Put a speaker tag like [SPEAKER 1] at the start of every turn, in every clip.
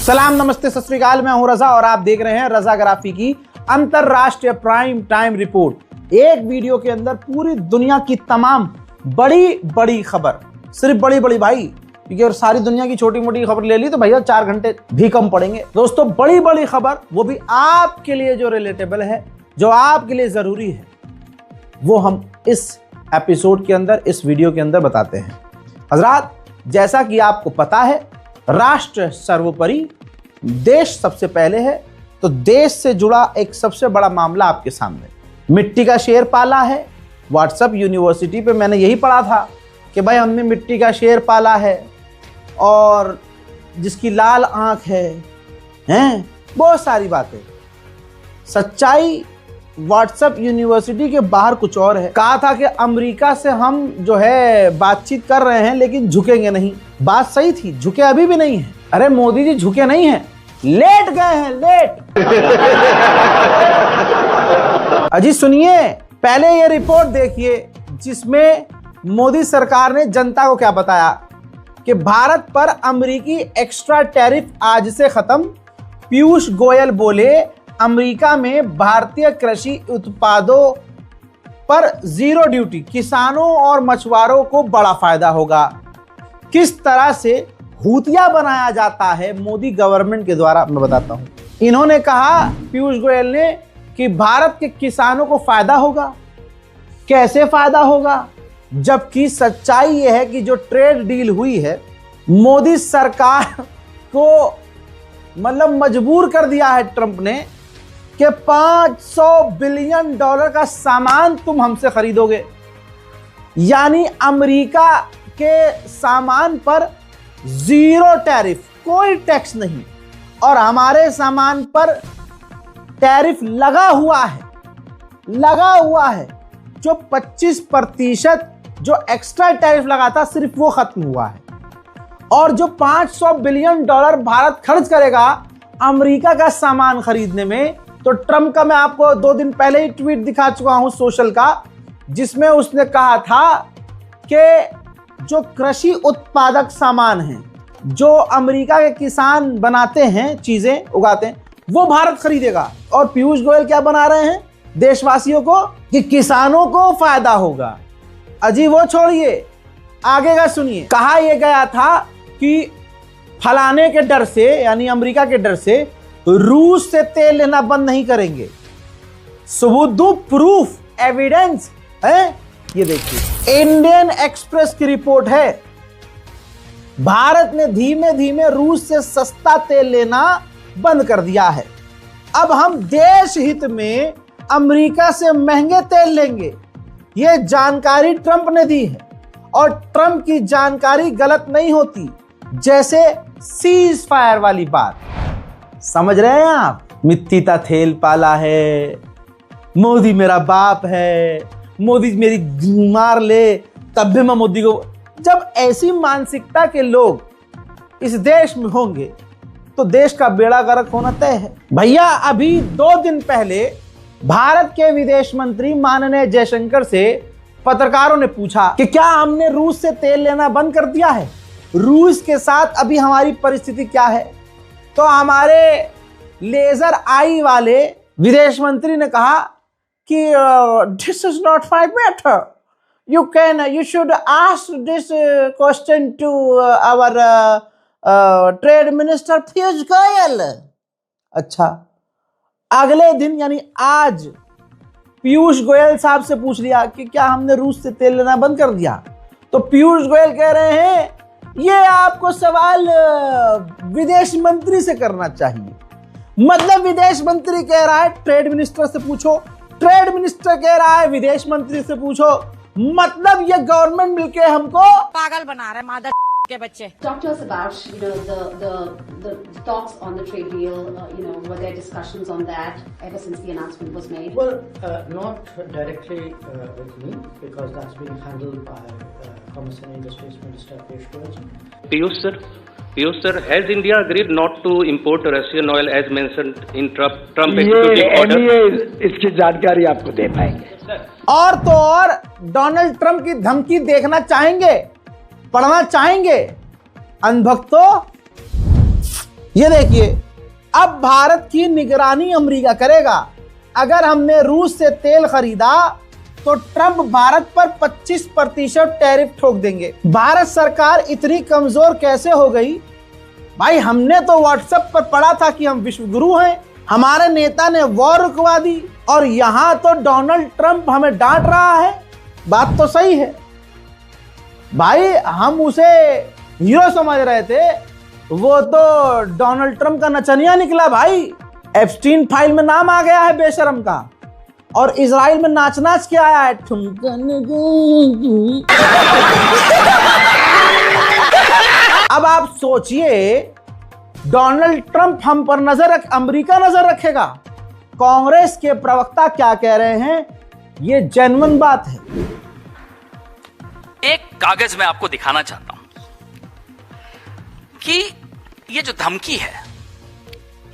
[SPEAKER 1] सलाम, नमस्ते, सत श्री अकाल। मैं हूं रजा और आप देख रहे हैं रजाग्राफी की अंतरराष्ट्रीय प्राइम टाइम रिपोर्ट। एक वीडियो के अंदर पूरी दुनिया की तमाम बड़ी बड़ी खबर, सिर्फ बड़ी बड़ी भाई, क्योंकि और सारी दुनिया की छोटी मोटी खबर ले ली तो भैया 4 घंटे भी कम पड़ेंगे। दोस्तों, बड़ी बड़ी खबर, वो भी आपके लिए जो रिलेटेबल है, जो आपके लिए जरूरी है, वो हम इस एपिसोड के अंदर, इस वीडियो के अंदर बताते हैं। हजरात, जैसा कि आपको पता है, राष्ट्र सर्वोपरि, देश सबसे पहले है, तो देश से जुड़ा एक सबसे बड़ा मामला आपके सामने। मिट्टी का शेर पाला है। व्हाट्सएप यूनिवर्सिटी पे मैंने यही पढ़ा था कि भाई हमने मिट्टी का शेर पाला है और जिसकी लाल आंख है, बहुत सारी बातें। सच्चाई व्हाट्सएप यूनिवर्सिटी के बाहर कुछ और है। कहा था कि अमेरिका से हम जो है बातचीत कर रहे हैं लेकिन झुकेंगे नहीं। बात सही थी, झुके अभी भी नहीं है। अरे मोदी जी झुके नहीं हैं, लेट गए हैं, लेट। अजी सुनिए, पहले ये रिपोर्ट देखिए जिसमें मोदी सरकार ने जनता को क्या बताया कि भारत पर अमेरिकी एक्स्ट्रा टैरिफ आज से खत्म। पीयूष गोयल बोले अमेरिका में भारतीय कृषि उत्पादों पर जीरो ड्यूटी, किसानों और मछुआरों को बड़ा फायदा होगा। किस तरह से भूतिया बनाया जाता है मोदी गवर्नमेंट के द्वारा, मैं बताता हूं। इन्होंने कहा, पीयूष गोयल ने, कि भारत के किसानों को फायदा होगा। कैसे फायदा होगा? जबकि सच्चाई यह है कि जो ट्रेड डील हुई है, मोदी सरकार को मतलब मजबूर कर दिया है ट्रंप ने कि $500 बिलियन का सामान तुम हमसे खरीदोगे। यानी अमेरिका के सामान पर जीरो टैरिफ, कोई टैक्स नहीं, और हमारे सामान पर टैरिफ लगा हुआ है। जो 25% जो एक्स्ट्रा टैरिफ लगा था, सिर्फ वो खत्म हुआ है। और जो $500 बिलियन भारत खर्च करेगा अमेरिका का सामान खरीदने में, तो ट्रंप का मैं आपको 2 दिन पहले ही ट्वीट दिखा चुका हूं सोशल का, जिसमें उसने कहा था कि जो कृषि उत्पादक सामान हैं, जो अमेरिका के किसान बनाते हैं, चीजें उगाते हैं, वो भारत खरीदेगा। और पीयूष गोयल क्या बना रहे हैं देशवासियों को कि किसानों को फायदा होगा। अजी वो छोड़िए, आगे का सुनिए। कहा यह गया था कि फलाने के डर से, यानी अमेरिका के डर से, रूस से तेल लेना बंद नहीं करेंगे। सबूत दो, प्रूफ, एविडेंस है। ये देखिए, इंडियन एक्सप्रेस की रिपोर्ट है। भारत ने धीमे धीमे रूस से सस्ता तेल लेना बंद कर दिया है। अब हम देश हित में अमेरिका से महंगे तेल लेंगे। यह जानकारी ट्रंप ने दी है, और ट्रंप की जानकारी गलत नहीं होती। जैसे सीज फायर वाली बात, समझ रहे हैं आप? मिट्टी का तेल पाला है, मोदी मेरा बाप है, मोदी मेरी मार ले तब भी मैं मोदी को। जब ऐसी मानसिकता के लोग इस देश में होंगे तो देश का बेड़ा गर्क होना तय है। भैया, अभी 2 दिन पहले भारत के विदेश मंत्री माननीय जयशंकर से पत्रकारों ने पूछा कि क्या हमने रूस से तेल लेना बंद कर दिया है, रूस के साथ अभी हमारी परिस्थिति क्या है। तो हमारे लेजर आई वाले विदेश मंत्री ने कहा कि this is not my matter, you should ask this question to our trade minister Piyush Goyal. अच्छा, अगले दिन यानी आज पीयूष गोयल साहब से पूछ लिया कि क्या हमने रूस से तेल लेना बंद कर दिया। तो पीयूष गोयल कह रहे हैं, ये आपको सवाल विदेश मंत्री से करना चाहिए। मतलब विदेश मंत्री कह रहा है ट्रेड मिनिस्टर से पूछो, ट्रेड मिनिस्टर कह रहा है विदेश मंत्री से पूछो। मतलब ये गवर्नमेंट मिलके हमको
[SPEAKER 2] पागल बना रहे मादर के बच्चे।
[SPEAKER 3] Talk to us about the talks on the trade deal. Were there discussions on that ever since the announcement was made?
[SPEAKER 4] Well, not directly with me, because that's being handled by Commerce and Industries Minister Piyush Goyal.
[SPEAKER 5] Piyush sir, has India agreed not to import Russian oil as mentioned in Trump executive order?
[SPEAKER 6] ये इसकी जानकारी आपको दे पाएंगे।
[SPEAKER 1] और तो और Donald Trump की धमकी देखना चाहेंगे, पढ़ना चाहेंगे। अनभक्तों, ये देखिए, अब भारत की निगरानी अमेरिका करेगा। अगर हमने रूस से तेल खरीदा तो ट्रंप भारत पर 25% टैरिफ ठोक देंगे। भारत सरकार इतनी कमजोर कैसे हो गई? भाई हमने तो व्हाट्सएप पर पढ़ा था कि हम विश्व गुरु हैं, हमारे नेता ने वॉर रुकवा दी, और यहां तो डोनाल्ड ट्रंप हमें डांट रहा है। बात तो सही है भाई, हम उसे हीरो समझ रहे थे, वो तो डोनाल्ड ट्रंप का नचनिया निकला भाई। एप्स्टीन फाइल में नाम आ गया है बेशरम का, और इजराइल में नाच नाच के आया है। अब आप सोचिए, डोनाल्ड ट्रंप हम पर अमेरिका नजर रखेगा। कांग्रेस के प्रवक्ता क्या कह रहे हैं, ये जेन्युइन बात है।
[SPEAKER 7] एक कागज मैं आपको दिखाना चाहता हूं कि ये जो धमकी है,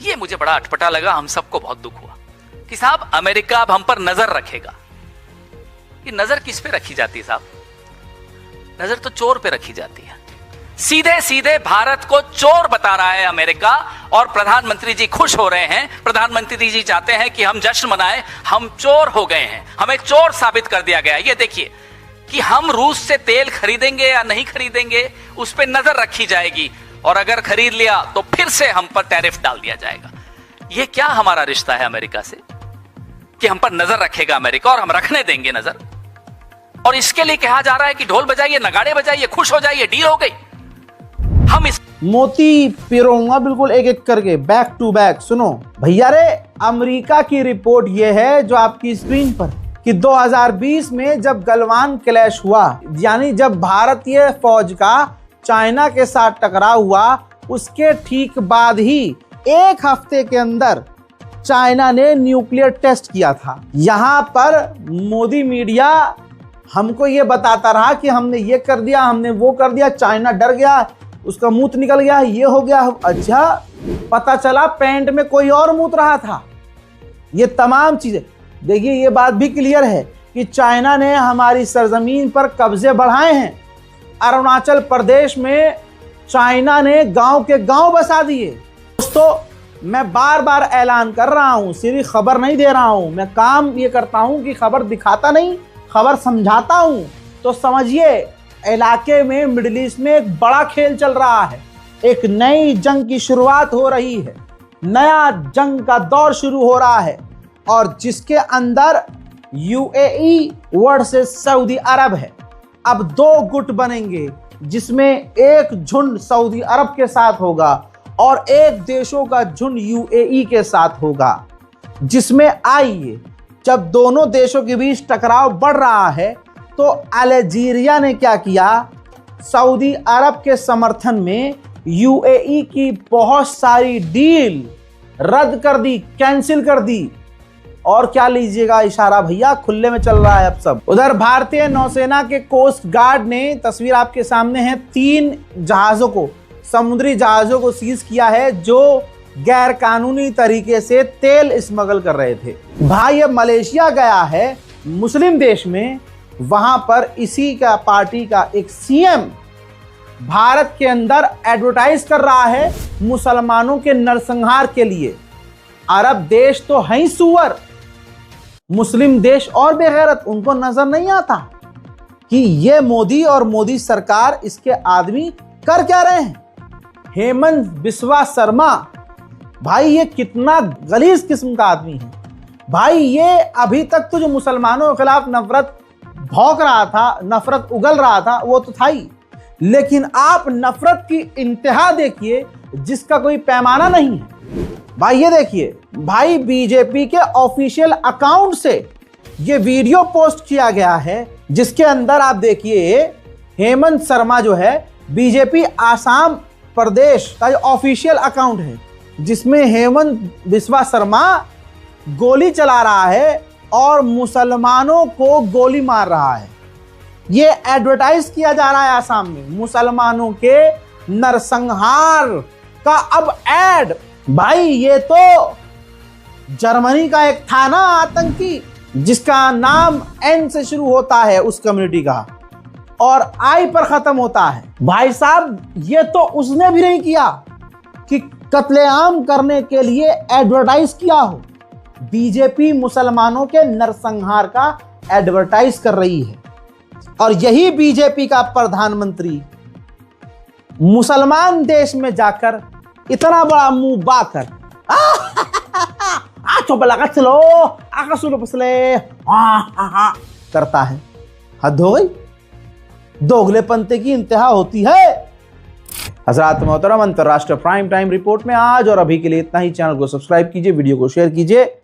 [SPEAKER 7] ये मुझे बड़ा अटपटा लगा। हम सबको बहुत दुख हुआ कि साहब अमेरिका अब हम पर नजर रखेगा। ये नजर किस पे रखी जाती है साहब? नजर तो चोर पे रखी जाती है। सीधे सीधे भारत को चोर बता रहा है अमेरिका, और प्रधानमंत्री जी खुश हो रहे हैं। प्रधानमंत्री जी चाहते हैं कि हम जश्न मनाएं, हम चोर हो गए हैं, हमें चोर साबित कर दिया गया। ये देखिए कि हम रूस से तेल खरीदेंगे या नहीं खरीदेंगे, उस पर नजर रखी जाएगी, और अगर खरीद लिया तो फिर से हम पर टैरिफ डाल दिया जाएगा। यह क्या हमारा रिश्ता है अमेरिका से कि हम पर नजर रखेगा अमेरिका और हम रखने देंगे नजर? और इसके लिए कहा जा रहा है कि ढोल बजाइए, नगाड़े बजाइए, खुश हो जाइए, डील हो गई। हम इस
[SPEAKER 1] मोती पिरोऊंगा बिल्कुल एक एक करके, बैक टू बैक। सुनो भैया रे, अमेरिका की रिपोर्ट यह है जो आपकी स्क्रीन पर, कि 2020 में जब गलवान क्लैश हुआ, यानी जब भारतीय फौज का चाइना के साथ टकराव हुआ, उसके ठीक बाद ही एक हफ्ते के अंदर चाइना ने न्यूक्लियर टेस्ट किया था। यहां पर मोदी मीडिया हमको ये बताता रहा कि हमने ये कर दिया, हमने वो कर दिया, चाइना डर गया, उसका मूत निकल गया, ये हो गया। अच्छा, पता चला पैंट में कोई और मूत रहा था। ये तमाम चीजें देखिए, ये बात भी क्लियर है कि चाइना ने हमारी सरजमीन पर कब्जे बढ़ाए हैं। अरुणाचल प्रदेश में चाइना ने गांव के गांव बसा दिए। दोस्तों, मैं बार बार ऐलान कर रहा हूं, सिर्फ खबर नहीं दे रहा हूं, मैं काम ये करता हूं कि खबर दिखाता नहीं, खबर समझाता हूं। तो समझिए, इलाके में, मिडिल ईस्ट में एक बड़ा खेल चल रहा है। एक नई जंग की शुरुआत हो रही है, नया जंग का दौर शुरू हो रहा है, और जिसके अंदर यूएई वर्सेस सऊदी अरब है। अब दो गुट बनेंगे, जिसमें एक झुंड सऊदी अरब के साथ होगा और एक देशों का झुंड यूएई के साथ होगा। जिसमें आइए, जब दोनों देशों के बीच टकराव बढ़ रहा है, तो अल्जीरिया ने क्या किया, सऊदी अरब के समर्थन में यूएई की बहुत सारी डील रद्द कर दी, कैंसिल कर दी। और क्या लीजिएगा इशारा भैया, खुले में चल रहा है अब सब। उधर भारतीय नौसेना के कोस्ट गार्ड ने, तस्वीर आपके सामने है, 3 जहाजों को, समुद्री जहाजों को सीज किया है जो गैर कानूनी तरीके से तेल स्मगल कर रहे थे। भाई ये मलेशिया गया है, मुस्लिम देश में, वहां पर इसी का पार्टी का एक सीएम भारत के अंदर एडवर्टाइज कर रहा है मुसलमानों के नरसंहार के लिए। अरब देश तो है ही सुअर, मुस्लिम देश और बेगैरत, उनको नजर नहीं आता कि ये मोदी और मोदी सरकार, इसके आदमी कर क्या रहे हैं। हेमंत बिस्वा शर्मा, भाई ये कितना गलीज किस्म का आदमी है भाई। ये अभी तक तो जो मुसलमानों के खिलाफ नफरत भौंक रहा था, नफरत उगल रहा था, वो तो था ही, लेकिन आप नफरत की इंतहा देखिए जिसका कोई पैमाना नहीं है। भाई ये देखिए, भाई बीजेपी के ऑफिशियल अकाउंट से ये वीडियो पोस्ट किया गया है, जिसके अंदर आप देखिए हेमंत शर्मा जो है, बीजेपी आसाम प्रदेश का जो ऑफिशियल अकाउंट है, जिसमें हेमंत बिस्वा शर्मा गोली चला रहा है और मुसलमानों को गोली मार रहा है। ये एडवर्टाइज किया जा रहा है आसाम में, मुसलमानों के नरसंहार का अब ऐड। भाई ये तो जर्मनी का एक था ना आतंकी, जिसका नाम एन से शुरू होता है उस कम्युनिटी का, और आई पर खत्म होता है। भाई साहब ये तो उसने भी नहीं किया, कि कत्लेआम करने के लिए एडवर्टाइज किया हो। बीजेपी मुसलमानों के नरसंहार का एडवर्टाइज कर रही है और यही बीजेपी का प्रधानमंत्री मुसलमान देश में जाकर इतना बड़ा मुंह बाकर करता है। हद हो गई, दोगलेपंते की इंतहा होती है। हज़रात मोहतरम, अंतरराष्ट्रीय प्राइम टाइम रिपोर्ट में आज और अभी के लिए इतना ही। चैनल को सब्सक्राइब कीजिए, वीडियो को शेयर कीजिए।